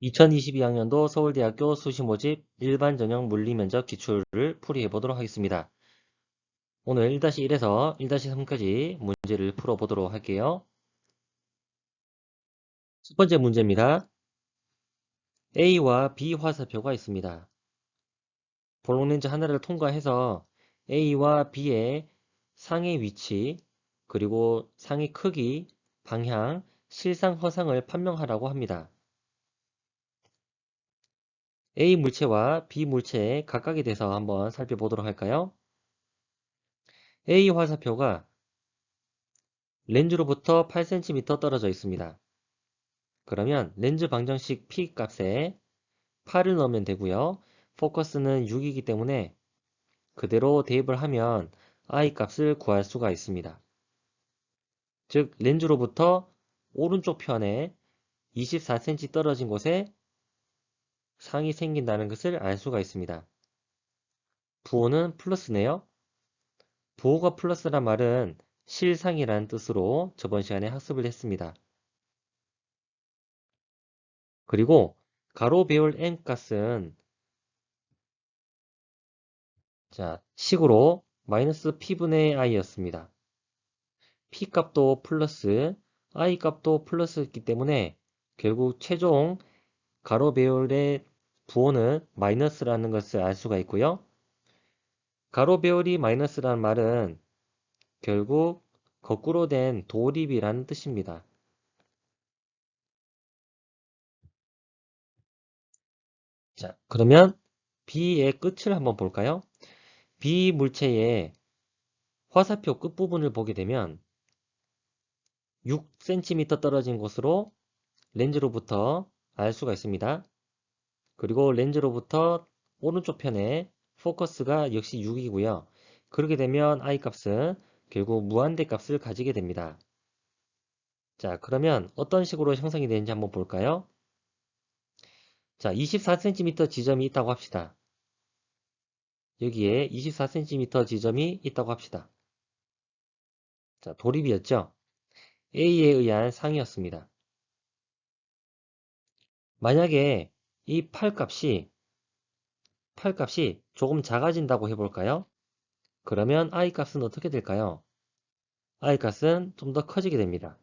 2022학년도 서울대학교 수시모집 일반전형 물리면적 기출을 풀이해 보도록 하겠습니다. 오늘 1-1에서 1-3까지 문제를 풀어보도록 할게요. 첫 번째 문제입니다. A와 B 화살표가 있습니다. 볼록렌즈 하나를 통과해서 A와 B의 상의 위치, 그리고 상의 크기, 방향, 실상 허상을 판명하라고 합니다. A 물체와 B 물체의 각각에 대해서 한번 살펴보도록 할까요? A 화살표가 렌즈로부터 8cm 떨어져 있습니다. 그러면 렌즈 방정식 P 값에 8을 넣으면 되고요. 포커스는 6이기 때문에 그대로 대입을 하면 I 값을 구할 수가 있습니다. 즉 렌즈로부터 오른쪽 편에 24cm 떨어진 곳에 상이 생긴다는 것을 알 수가 있습니다. 부호는 플러스네요. 부호가 플러스란 말은 실상이라는 뜻으로 저번 시간에 학습을 했습니다. 그리고 가로 배열 n 값은 식으로 마이너스 p분의 i였습니다. p 값도 플러스 i 값도 플러스였기 때문에 결국 최종 가로 배열의 부호는 마이너스라는 것을 알 수가 있고요. 가로 배열이 마이너스라는 말은 결국 거꾸로 된 도립이라는 뜻입니다. 자, 그러면 B의 끝을 한번 볼까요? B 물체의 화살표 끝부분을 보게 되면 6cm 떨어진 곳으로 렌즈로부터 알 수가 있습니다. 그리고 렌즈로부터 오른쪽 편에 포커스가 역시 6이고요. 그렇게 되면 I 값은 결국 무한대 값을 가지게 됩니다. 자, 그러면 어떤 식으로 형성이 되는지 한번 볼까요? 자, 24cm 지점이 있다고 합시다. 여기에 24cm 지점이 있다고 합시다. 자, 도립이었죠? A에 의한 상이었습니다. 만약에 이 팔 값이 조금 작아진다고 해볼까요? 그러면 I 값은 어떻게 될까요? I 값은 좀 더 커지게 됩니다.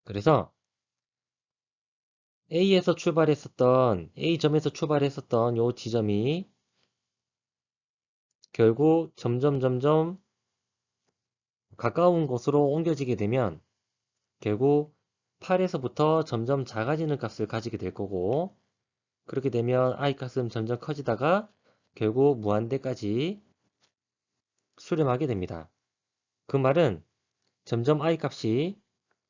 그래서 A점에서 출발했었던 이 지점이 결국 점점 가까운 곳으로 옮겨지게 되면 결국 8에서부터 점점 작아지는 값을 가지게 될 거고, 그렇게 되면 I 값은 점점 커지다가 결국 무한대까지 수렴하게 됩니다. 그 말은 점점 I 값이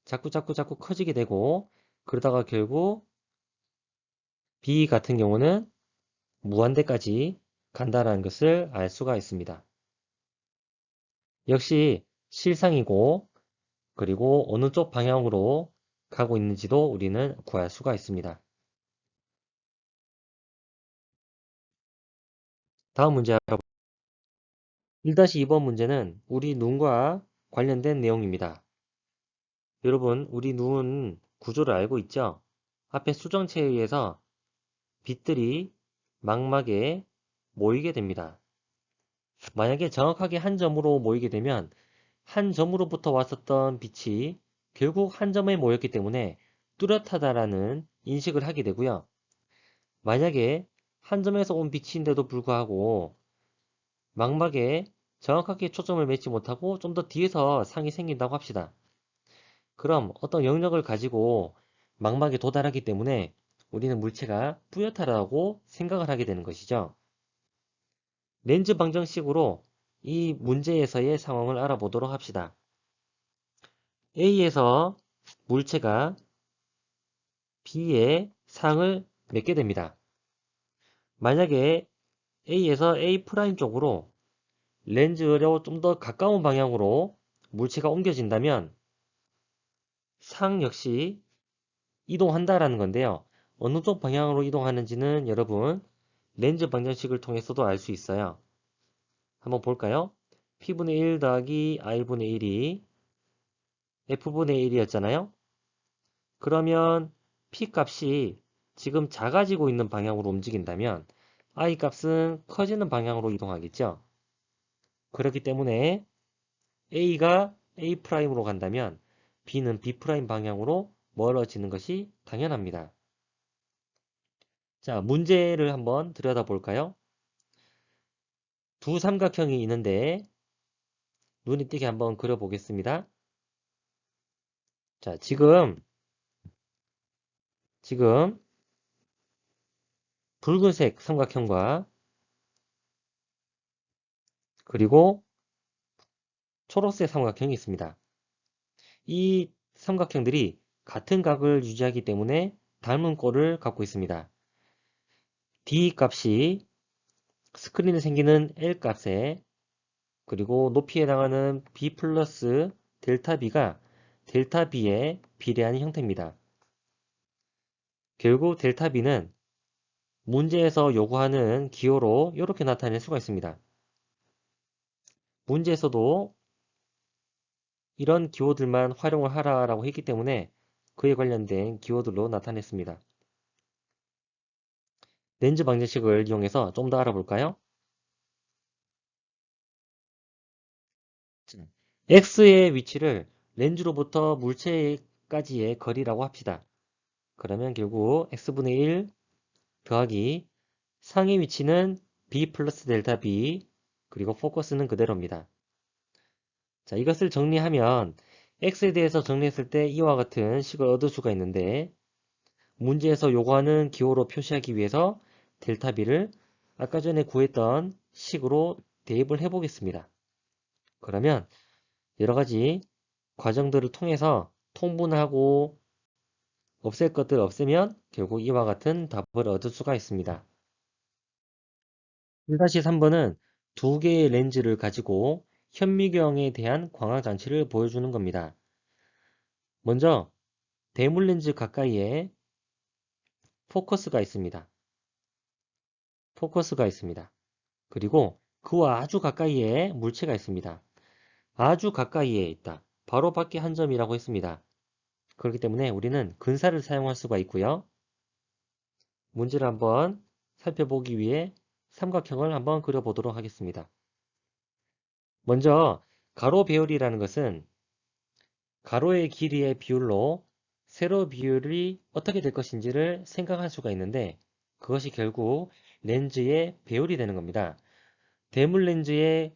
자꾸 커지게 되고, 그러다가 결국 B 같은 경우는 무한대까지 간다는 것을 알 수가 있습니다. 역시 실상이고, 그리고 어느 쪽 방향으로 가고 있는지도 우리는 구할 수가 있습니다. 다음 문제 알아볼까요? 1-2번 문제는 우리 눈과 관련된 내용입니다. 여러분, 우리 눈 구조를 알고 있죠? 앞에 수정체에 의해서 빛들이 망막에 모이게 됩니다. 만약에 정확하게 한 점으로 모이게 되면 한 점으로부터 왔었던 빛이 결국 한 점에 모였기 때문에 뚜렷하다라는 인식을 하게 되고요. 만약에 한 점에서 온 빛인데도 불구하고 망막에 정확하게 초점을 맺지 못하고 좀 더 뒤에서 상이 생긴다고 합시다. 그럼 어떤 영역을 가지고 망막에 도달하기 때문에 우리는 물체가 뿌옇다라고 생각을 하게 되는 것이죠. 렌즈 방정식으로 이 문제에서의 상황을 알아보도록 합시다. A에서 물체가 B의 상을 맺게 됩니다. 만약에 A에서 A' 쪽으로 렌즈로 좀 더 가까운 방향으로 물체가 옮겨진다면 상 역시 이동한다라는 건데요. 어느 쪽 방향으로 이동하는지는 여러분 렌즈 방정식을 통해서도 알 수 있어요. 한번 볼까요? P분의 1 더하기 I분의 1이 F분의 1이었잖아요. 그러면 P 값이 지금 작아지고 있는 방향으로 움직인다면 I 값은 커지는 방향으로 이동하겠죠. 그렇기 때문에 A가 A'으로 간다면 B는 B' 방향으로 멀어지는 것이 당연합니다. 자, 문제를 한번 들여다볼까요? 두 삼각형이 있는데 눈에 띄게 한번 그려보겠습니다. 자, 지금 붉은색 삼각형과 그리고 초록색 삼각형이 있습니다. 이 삼각형들이 같은 각을 유지하기 때문에 닮은 꼴을 갖고 있습니다. D 값이 스크린에 생기는 L 값에 그리고 높이에 해당하는 B 플러스 델타 B가 델타 B에 비례하는 형태입니다. 결국 델타 B는 문제에서 요구하는 기호로 이렇게 나타낼 수가 있습니다. 문제에서도 이런 기호들만 활용을 하라고 했기 때문에 그에 관련된 기호들로 나타냈습니다. 렌즈 방정식을 이용해서 좀 더 알아볼까요? X의 위치를 렌즈로부터 물체까지의 거리라고 합시다. 그러면 결국 X분의 1 더하기 상의 위치는 B 플러스 델타 B 그리고 포커스는 그대로입니다. 자, 이것을 정리하면 X에 대해서 정리했을 때 이와 같은 식을 얻을 수가 있는데 문제에서 요구하는 기호로 표시하기 위해서 델타 B를 아까 전에 구했던 식으로 대입을 해 보겠습니다. 그러면 여러 가지 과정들을 통해서 통분하고 없앨 것들 없애면 결국 이와 같은 답을 얻을 수가 있습니다. 1-3번은 두 개의 렌즈를 가지고 현미경에 대한 광학 장치를 보여주는 겁니다. 먼저 대물 렌즈 가까이에 포커스가 있습니다. 그리고 그와 아주 가까이에 물체가 있습니다. 아주 가까이에 있다. 바로 밖에 한 점이라고 했습니다. 그렇기 때문에 우리는 근사를 사용할 수가 있고요. 문제를 한번 살펴보기 위해 삼각형을 한번 그려보도록 하겠습니다. 먼저 가로 배열이라는 것은 가로의 길이의 비율로 세로 비율이 어떻게 될 것인지를 생각할 수가 있는데 그것이 결국 렌즈의 배율이 되는 겁니다. 대물 렌즈의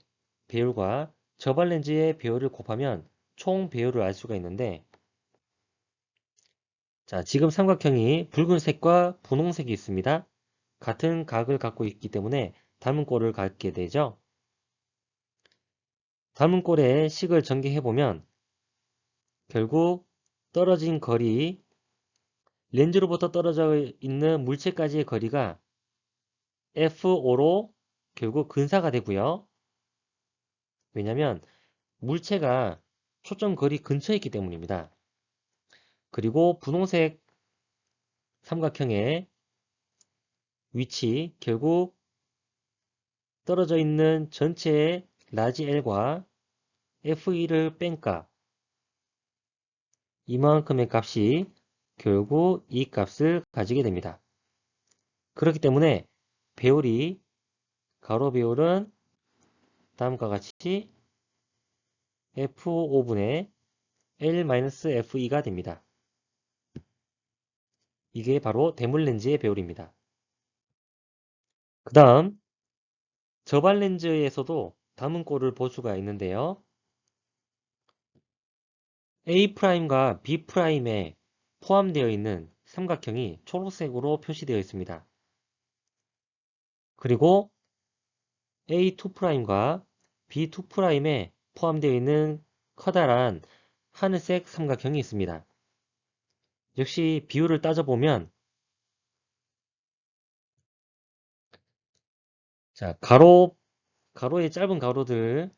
배율과 저발 렌즈의 배율을 곱하면 총 배율을 알 수가 있는데 자, 지금 삼각형이 붉은색과 분홍색이 있습니다. 같은 각을 갖고 있기 때문에 닮은 꼴을 갖게 되죠. 닮은 꼴의 식을 전개해보면 결국 떨어진 거리, 렌즈로부터 떨어져 있는 물체까지의 거리가 F5로 결국 근사가 되고요. 왜냐하면 물체가 초점 거리 근처에 있기 때문입니다. 그리고 분홍색 삼각형의 위치, 결국 떨어져 있는 전체의 라지 L과 F2를 뺀 값, 이만큼의 값이 결국 이 값을 가지게 됩니다. 그렇기 때문에 배율이 가로 배율은 다음과 같이 F5분의 L-F2가 됩니다. 이게 바로 대물 렌즈의 배율입니다. 그 다음 저발 렌즈에서도 담은 꼴을 볼 수가 있는데요. A'과 B'에 포함되어 있는 삼각형이 초록색으로 표시되어 있습니다. 그리고 A2'과 B2'에 포함되어 있는 커다란 하늘색 삼각형이 있습니다. 역시 비율을 따져보면 자, 가로의 짧은 가로들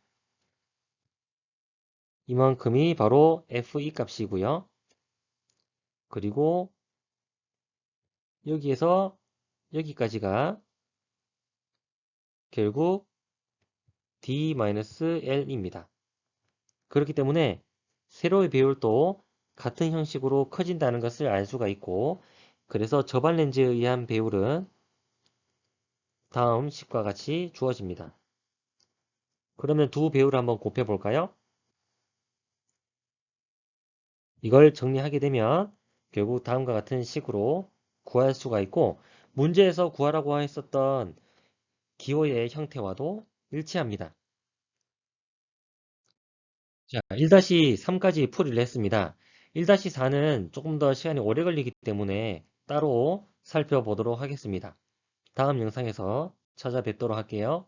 이만큼이 바로 F2 값이고요. 그리고 여기에서 여기까지가 결국 D-L입니다. 그렇기 때문에 세로의 배율도 같은 형식으로 커진다는 것을 알 수가 있고, 그래서 저반 렌즈에 의한 배율은 다음 식과 같이 주어집니다. 그러면 두 배율을 한번 곱해 볼까요? 이걸 정리하게 되면 결국 다음과 같은 식으로 구할 수가 있고, 문제에서 구하라고 했었던 기호의 형태와도 일치합니다. 자, 1-3까지 풀이를 했습니다. 1-4는 조금 더 시간이 오래 걸리기 때문에 따로 살펴보도록 하겠습니다. 다음 영상에서 찾아뵙도록 할게요.